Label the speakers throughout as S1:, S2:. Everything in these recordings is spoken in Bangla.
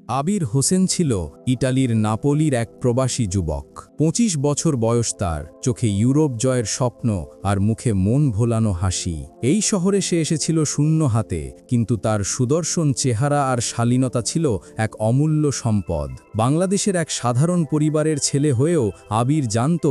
S1: আবির হোসেন ছিল ইটালির নাপোলির এক প্রবাসী যুবক। ২৫ বছর বয়স তার, চোখে ইউরোপ জয়ের স্বপ্ন আর মুখে মন ভোলানো হাসি। এই শহরে সে এসেছিল শূন্য হাতে, কিন্তু তার সুদর্শন চেহারা আর শালীনতা ছিল এক অমূল্য সম্পদ। বাংলাদেশের এক সাধারণ পরিবারের ছেলে হয়েও আবির জানত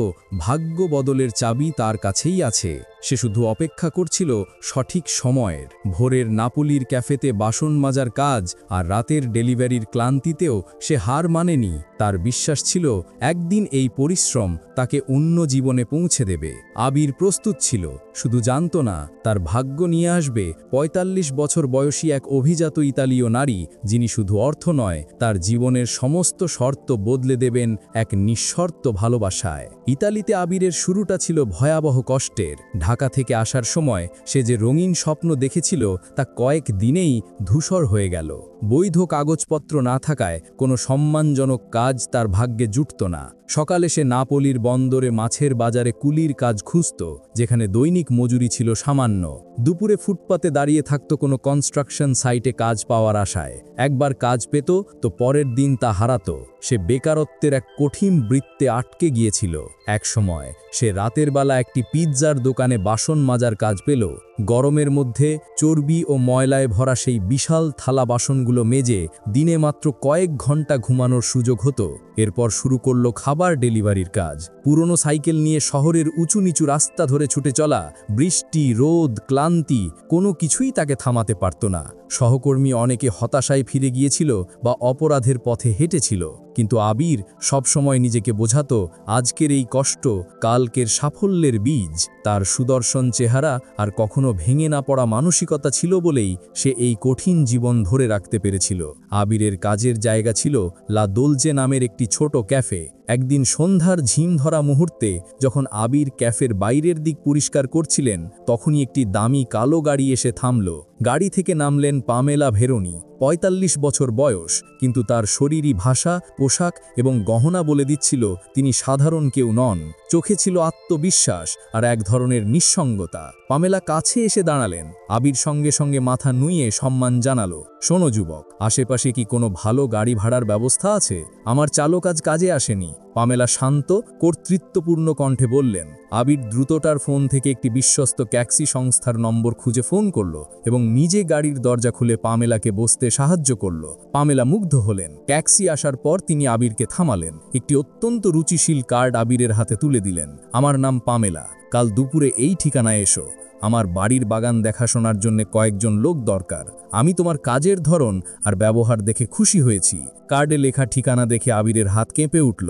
S1: ভাগ্য বদলের চাবি তার কাছেই আছে। সে শুধু অপেক্ষা করছিল সঠিক সময়ের। ভোরের নাপোলির ক্যাফেতে বাসন মাজার কাজ আর রাতের ডেলিভারির ক্লান্তিতেও সে হার মানেনি। তার বিশ্বাস ছিল একদিন এই পরিশ্রম তাকে অন্য জীবনে পৌঁছে দেবে। আবির প্রস্তুত ছিল, শুধু জানত না তার ভাগ্য নিয়ে আসবে ৪৫ বছর বয়সী এক অভিজাত ইতালীয় নারী, যিনি শুধু অর্থ নয়, তার জীবনের সমস্ত শর্ত বদলে দেবেন এক নিঃশর্ত ভালোবাসায়। ইতালিতে আবিরের শুরুটা ছিল ভয়াবহ কষ্টের। ঢাকা থেকে আসার সময় সে যে রঙিন স্বপ্ন দেখেছিল তা কয়েক দিনেই ধূসর হয়ে গেল। বৈধ কাগজপত্র না থাকায় কোনো সম্মানজনক কাজ তার ভাগ্যে জুটত না। সকালে সে নাপোলির বন্দরে মাছের বাজারে কুলির কাজ খুঁজত, যেখানে দৈনিক মজুরি ছিল সামান্য। দুপুরে ফুটপাতে দাঁড়িয়ে থাকত কোনো কনস্ট্রাকশন সাইটে কাজ পাওয়ার আশায়। একবার কাজ পেত তো পরের দিন তা হারাত। সে বেকারত্বের এক কঠিন বৃত্তে আটকে গিয়েছিল। এক সময় সে রাতের বেলা একটি পিৎজার দোকানে বাসন মাজার কাজ পেল। গরমের মধ্যে চর্বি ও ময়লায় ভরা সেই বিশাল থালা বাসনগুলো মেজে দিনে মাত্র কয়েক ঘন্টা ঘুমানোর সুযোগ হতো। এরপর শুরু করল খাবার ডেলিভারির কাজ। পুরনো সাইকেল নিয়ে শহরের উঁচু নিচু রাস্তা ধরে ছুটে চলা। বৃষ্টি, রোদ, ক্লান্তি কোনো কিছুই তাকে থামাতে পারত না। সহকর্মী অনেকে হতাশায় ফিরে গিয়েছিল বা অপরাধের পথে হেঁটেছিল, কিন্তু আবির সবসময় নিজেকে বোঝাতো আজকের এই কষ্ট কালকের সাফল্যের বীজ। তার সুদর্শন চেহারা আর কখনো ভেঙে না পড়া মানসিকতা ছিল বলেই সে এই কঠিন জীবন ধরে রাখতে পেরেছিল। আবিরের কাজের জায়গা ছিল লা দোলচে নামের একটি ছোট ক্যাফে। একদিন সন্ধ্যার ঝিম ধরা মুহূর্তে যখন আবির ক্যাফের বাইরের দিক পরিষ্কার করছিলেন, তখনই একটি দামি কালো গাড়ি এসে থামল। গাড়ি থেকে নামলেন পামেলা ভেরোনি। ৪৫ বছর বয়স, কিন্তু তার শরীরী ভাষা, পোশাক এবং গহনা বলে দিচ্ছিল তিনি সাধারণ কেউ নন। চোখে ছিল আত্মবিশ্বাস আর এক ধরনের নিঃসঙ্গতা। পামেলা কাছে এসে দাঁড়ালেন। আবির সঙ্গে সঙ্গে মাথা নুইয়ে সম্মান জানালো। শোনো যুবক, আশেপাশে কি কোনো ভালো গাড়ি ভাড়ার ব্যবস্থা আছে? আমার চালক আজ কাজে আসেনি। পামেলা শান্ত, কর্তৃত্বপূর্ণ কণ্ঠে বললেন। আবির দ্রুততার ফোন থেকে একটি বিশ্বস্ত ট্যাক্সি সংস্থার নম্বর খুঁজে ফোন করল এবং নিজে গাড়ির দরজা খুলে পামেলাকে বসতে সাহায্য করল। পামেলা মুগ্ধ হলেন। ট্যাক্সি আসার পর তিনি আবিরকে থামালেন। একটি অত্যন্ত রুচিশীল কার্ড আবিরের হাতে তুলে দিলেন। আমার নাম পামেলা, কাল দুপুরে এই ঠিকানায় এসো। আমার বাড়ির বাগান দেখাশোনার জন্য কয়েকজন লোক দরকার। আমি তোমার কাজের ধরন আর ব্যবহার দেখে খুশি হয়েছি। কার্ডে লেখা ঠিকানা দেখে আবিরের হাত কেঁপে উঠল।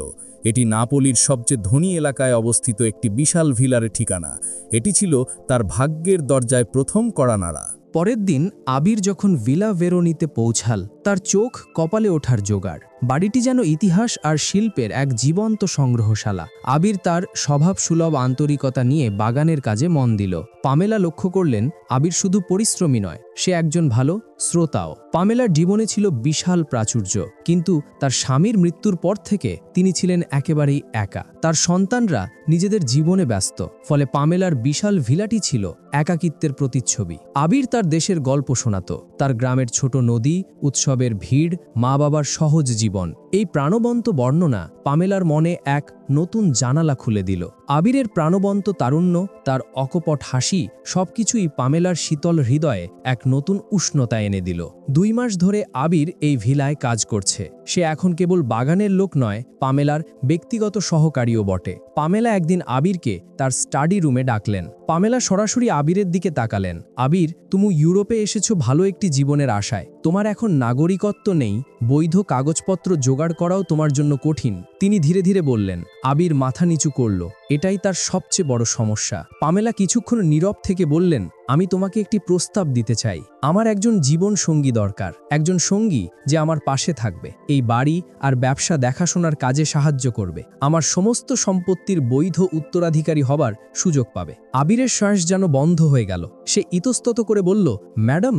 S1: এটি নাপোলির সবচেয়ে ধনী এলাকায় অবস্থিত একটি বিশাল ভিলারের ঠিকানা। এটি ছিল তার ভাগ্যের দরজায় প্রথম কড়া নাড়া।
S2: পরের দিন আবির যখন ভিলা ভেরোনিতে পৌঁছাল, তার চোখ কপালে ওঠার জোগাড়। বাড়িটি যেন ইতিহাস আর শিল্পের এক জীবন্ত সংগ্রহশালা। আবির তার স্বভাবসুলভ আন্তরিকতা নিয়ে বাগানের কাজে মন দিল। পামেলা লক্ষ্য করলেন আবির শুধু পরিশ্রমী নয়, সে একজন ভালো শ্রোতাও। পামেলার জীবনে ছিল বিশাল প্রাচুর্য, কিন্তু তার স্বামীর মৃত্যুর পর থেকে তিনি ছিলেন একেবারেই একা। তার সন্তানরা নিজেদের জীবনে ব্যস্ত, ফলে পামেলার বিশাল ভিলাটি ছিল একাকিত্বের প্রতিচ্ছবি। আবির তার দেশের গল্প শোনাত, তার গ্রামের ছোট নদী, উৎসবের ভিড়, মা বাবার সহজ জীবন। এই প্রাণবন্ত বর্ণনা পামেলার মনে এক নতুন জানালা খুলে দিল। আবিরের প্রাণবন্ত তারুণ্য, তার অকপট হাসি সবকিছুই পামেলার শীতল হৃদয়ে এক নতুন উষ্ণতা এনে দিল। ২ মাস ধরে আবির এই ভিলায় কাজ করছে। সে এখন কেবল বাগানের লোক নয়, পামেলার ব্যক্তিগত সহকারীও বটে। পামেলা একদিন আবিরকে তার স্টাডি রুমে ডাকলেন। পামেলা সরাসরি আবিরের দিকে তাকালেন। আবির, তুমি ইউরোপে এসেছো ভালো একটি জীবনের আশায়। তোমার এখন নাগরিকত্ব নেই, বৈধ কাগজপত্র জোগাড় করাও তোমার জন্য কঠিন। তিনি ধীরে ধীরে বললেন। আবির মাথা নিচু করল। এটাই তার সবচেয়ে বড় সমস্যা। পামেলা কিছুক্ষণ নীরব থেকে বললেন, আমি তোমাকে একটি প্রস্তাব দিতে চাই। আমার একজন জীবন সঙ্গী দরকার, একজন সঙ্গী যে আমার পাশে থাকবে, এই বাড়ি আর ব্যবসা দেখাশোনার কাজে সাহায্য করবে, আমার সমস্ত সম্পত্তির বৈধ উত্তরাধিকারী হবার সুযোগ পাবে। আবিরের শ্বাস যেন বন্ধ হয়ে গেল। সে ইতস্তত করে বলল, ম্যাডাম,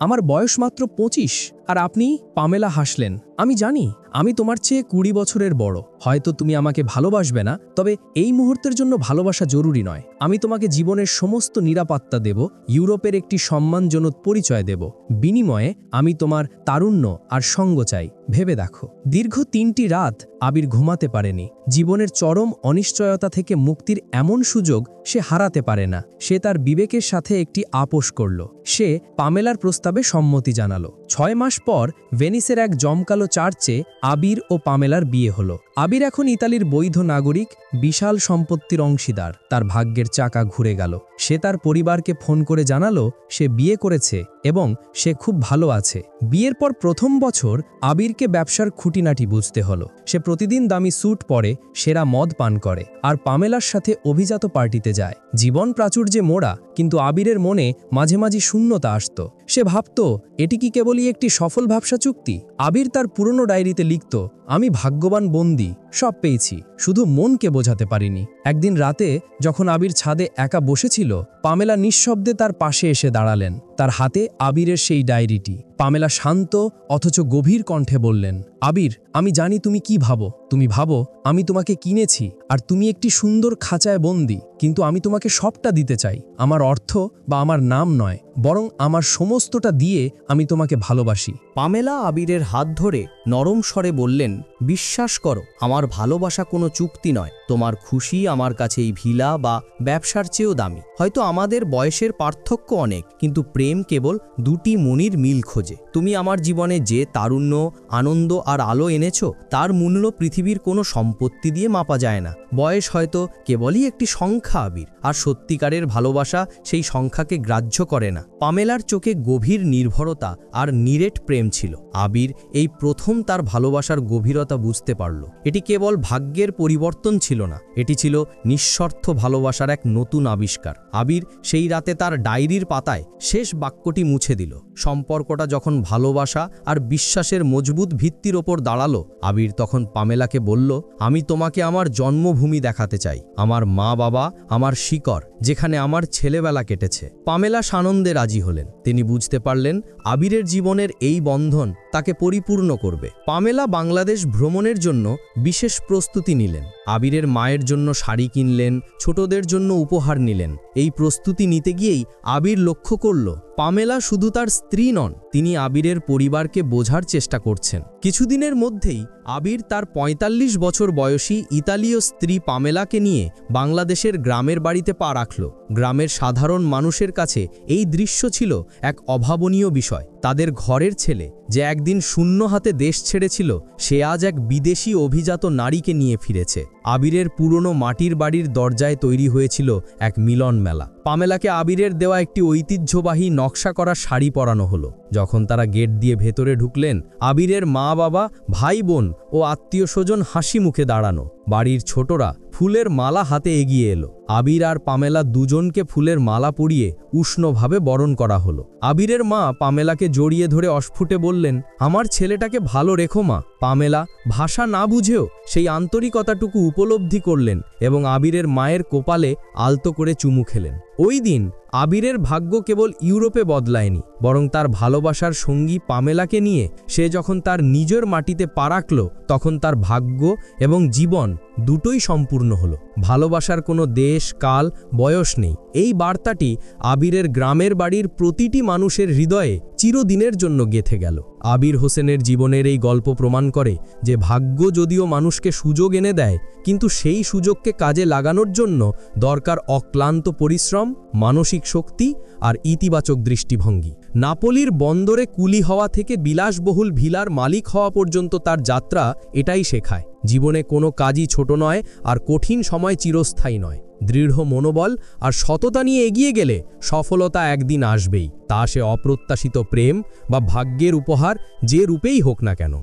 S2: আমার বয়স মাত্র ২৫, আর আপনি? পামেলা হাসলেন। আমি জানি আমি তোমার চেয়ে ২০ বছরের বড়। হয়তো তুমি আমাকে ভালোবাসবে না, তবে এই মুহূর্তের জন্য ভালোবাসা জরুরি নয়। আমি তোমাকে জীবনের সমস্ত নিরাপত্তা দেব, ইউরোপের একটি সম্মানজনক পরিচয় দেব। বিনিময়ে আমি তোমার তারুণ্য আর সঙ্গ চাই। ভেবে দেখো, দীর্ঘ 3টি রাত আবির ঘুমাতে পারেনি। জীবনের চরম অনিশ্চয়তা থেকে মুক্তির এমন সুযোগ সে হারাতে পারে না। সে তার বিবেকের সাথে একটি আপোষ করল। সে পামেলার প্রস্তাবে সম্মতি জানালো। 6 মাস পর ভেনিসের এক জমকালো চার্চে আবির ও পামেলার বিয়ে হলো। আবির এখন ইতালির বৈধ নাগরিক, বিশাল সম্পত্তির অংশীদার। তার ভাগ্যের চাকা ঘুরে গেল। সে তার পরিবারকে ফোন করে জানালো সে বিয়ে করেছে এবং সে খুব ভালো আছে। বিয়ের পর প্রথম বছর আবিরকে ব্যবসার খুঁটিনাটি বুঝতে হলো। সে প্রতিদিন দামি স্যুট পরে, সেরা মদ পান করে আর পামেলার সাথে অভিজাত পার্টিতে যায়। জীবন প্রাচুর্যে মোড়া, কিন্তু আবিরের মনে মাঝে মাঝে শূন্যতা আসত। সে ভাবত, এটি কি কেবলই একটি সফল ব্যবসা চুক্তি? আবির তার পুরনো ডায়েরিতে লিখত, আমি ভাগ্যবান বন্দী, সব পেয়েছি, শুধু মনকে বোঝাতে পারিনি। একদিন রাতে যখন আবির ছাদে একা বসেছিল, পামেলা নিঃশব্দে তার পাশে এসে দাঁড়ালেন। তার হাতে আবিরের সেই ডায়েরিটি। পামেলা শান্ত অথচ গভীর কণ্ঠে বললেন, আবির, আমি জানি তুমি কি ভাবো। তুমি ভাবো আমি তোমাকে কিনেছি আর তুমি একটি সুন্দর খাঁচায় বন্দী, কিন্তু আমি তোমাকে সবটা দিতে চাই। আমার অর্থ বা আমার নাম নয়, বরং আমার সমস্তটা দিয়ে আমি তোমাকে ভালোবাসি।
S3: পামেলা আবিরের হাত ধরে নরম স্বরে বললেন, বিশ্বাস করো, আমার ভালোবাসা কোনো চুক্তি নয়। তোমার খুশি আমার কাছে এই ভিলা বা ব্যবসার চেয়েও দামি। হয়তো আমাদের বয়সের পার্থক্য অনেক, কিন্তু প্রেম কেবল দুটি মনির মিল খোঁজে। তুমি আমার জীবনে যে তারুণ্য, আনন্দ আর আলো এনেছো, তার মূল্য পৃথিবীর কোনো সম্পত্তি দিয়ে মাপা যায় না। বয়স হয়তো কেবলই একটি সংখ্যা আবির, আর সত্যিকারের ভালোবাসা সেই সংখ্যাকে গ্রাহ্য করে না। পামেলার চোখে গভীর নির্ভরতা আর নিরেট প্রেম ছিল। আবির এই প্রথম তার ভালোবাসার গভীরতা বুঝতে পারল। এটি কেবল ভাগ্যের পরিবর্তন ছিল না, এটি ছিল নিঃস্বার্থ ভালোবাসার এক নতুন আবিষ্কার। আবির সেই রাতে তার ডায়েরির পাতায় শেষ বাক্যটি মুছে দিল। সম্পর্কটা যখন ভালোবাসা আর বিশ্বাসের মজবুত ভিত্তির ওপর দাঁড়ালো, আবির তখন পামেলাকে বলল, আমি তোমাকে আমার জন্মভূমি দেখাতে চাই, আমার মা বাবা, আমার শিকড়, যেখানে আমার ছেলেবেলা কেটেছে। পামেলা সানন্দে রাজি হলেন। তিনি বুঝতে পারলেন আবিরের জীবনের এই বন্ধন তাকে পরিপূর্ণ করবে। পামেলা বাংলাদেশ ভ্রমণের জন্য বিশেষ প্রস্তুতি নিলেন। আবিরের মায়ের জন্য শাড়ি কিনলেন, ছোটদের জন্য উপহার নিলেন। এই প্রস্তুতি নিতে গিয়েই আবির লক্ষ্য করল পামেলা শুধু তার স্ত্রী নন, তিনি আবিরের পরিবারকে বোঝার চেষ্টা করছেন। কিছুদিনের মধ্যেই আবির তার ৪৫ বছর বয়সী ইতালীয় স্ত্রী পামেলাকে নিয়ে বাংলাদেশের গ্রামের বাড়িতে পা রাখল। গ্রামের সাধারণ মানুষের কাছে এই দৃশ্য ছিল এক অভাবনীয় বিষয়। তাদের ঘরের ছেলে, যে একদিন শূন্য হাতে দেশ ছেড়েছিল, সে আজ এক বিদেশি অভিজাত নারীকে নিয়ে ফিরেছে। আবিরের পুরনো মাটির বাড়ির দরজায় তৈরি হয়েছিল এক মিলন মেলা। পামেলাকে আবিরের দেওয়া একটি ঐতিহ্যবাহী নকশা করা শাড়ি পরানো হলো। যখন তারা গেট দিয়ে ভেতরে ঢুকলেন, আবিরের মা বাবা, ভাই বোন ও আত্মীয় স্বজন হাসি মুখে দাঁড়ানো। বাড়ির ছোটরা ফুলের মালা হাতে এগিয়ে এলো। আবির আর পামেলা দুজনকে ফুলের মালা পরিয়ে উষ্ণভাবে বরণ করা হলো। আবিরের মা পামেলাকে জড়িয়ে ধরে অস্ফুটে বললেন, আমার ছেলেটাকে ভালো রেখো মা। পামেলা ভাষা না বুঝেও সেই আন্তরিকতাটুকু উপলব্ধি করলেন এবং আবিরের মায়ের কোপালে আলতো করে চুমু খেলেন। ওই দিন আবিরের ভাগ্য কেবল ইউরোপে বদলায়নি, বরং তার ভালোবাসার সঙ্গী পামেলাকে নিয়ে সে যখন তার নিজের মাটিতে পা রাখল, তখন তার ভাগ্য এবং জীবন দুটোই সম্পূর্ণ হলো। ভালোবাসার কোনো দেশ, কাল, বয়স নেই। এই বার্তাটি আবিরের গ্রামের বাড়ির প্রতিটি মানুষের হৃদয়ে চিরদিনের জন্য গেঁথে গেল। আবির হোসেনের জীবনের এই গল্প প্রমাণ করে যে ভাগ্য যদিও মানুষকে সুযোগ এনে দেয়, কিন্তু সেই সুযোগকে কাজে লাগানোর জন্য দরকার অক্লান্ত পরিশ্রম, মানসিক শক্তি আর ইতিবাচক দৃষ্টিভঙ্গি। নাপোলির বন্দরে কুলি হওয়া থেকে বিলাসবহুল ভিলার মালিক হওয়া পর্যন্ত তার যাত্রা এটাই শেখায়। জীবনে কোনো কাজই ছোট নয়, আর কঠিন সময় চিরস্থায়ী নয়। দৃঢ় মনোবল আর সততা নিয়ে এগিয়ে গেলে সফলতা একদিন আসবেই, তা সে অপ্রত্যাশিত প্রেম বা ভাগ্যের উপহার যে রূপেই হোক না কেন।